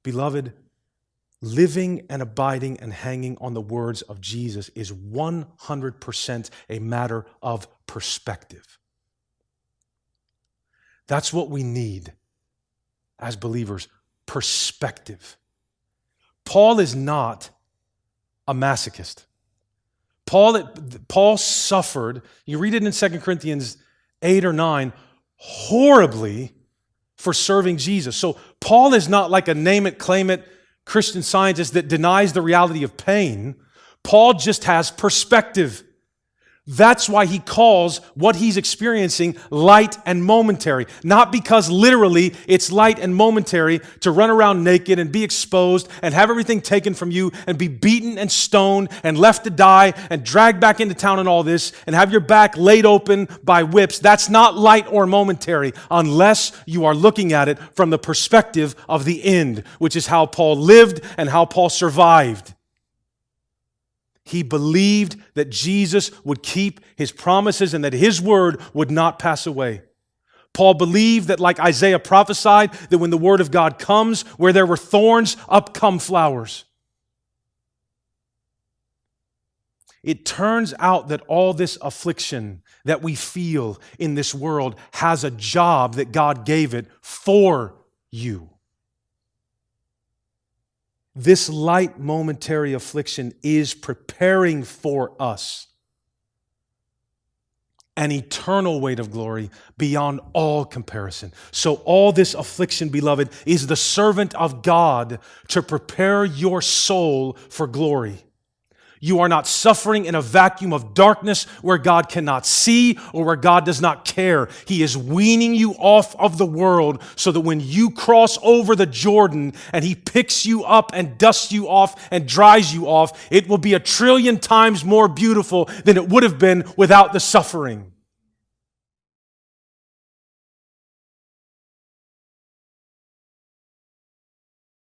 Beloved, living and abiding and hanging on the words of Jesus is 100% a matter of perspective. That's what we need as believers, perspective. Paul is not a masochist. Paul suffered, you read it in 2 Corinthians 8 or 9, horribly for serving Jesus. So Paul is not like a name it, claim it Christian Scientist that denies the reality of pain. Paul just has perspective. That's why he calls what he's experiencing light and momentary. Not because literally it's light and momentary to run around naked and be exposed and have everything taken from you and be beaten and stoned and left to die and dragged back into town and all this and have your back laid open by whips. That's not light or momentary unless you are looking at it from the perspective of the end, which is how Paul lived and how Paul survived. He believed that Jesus would keep his promises and that his word would not pass away. Paul believed that, like Isaiah prophesied, that when the word of God comes, where there were thorns, up come flowers. It turns out that all this affliction that we feel in this world has a job that God gave it for you. This light momentary affliction is preparing for us an eternal weight of glory beyond all comparison. So all this affliction, beloved, is the servant of God to prepare your soul for glory. You are not suffering in a vacuum of darkness where God cannot see or where God does not care. He is weaning you off of the world so that when you cross over the Jordan and He picks you up and dusts you off and dries you off, it will be 1,000,000,000 times more beautiful than it would have been without the suffering.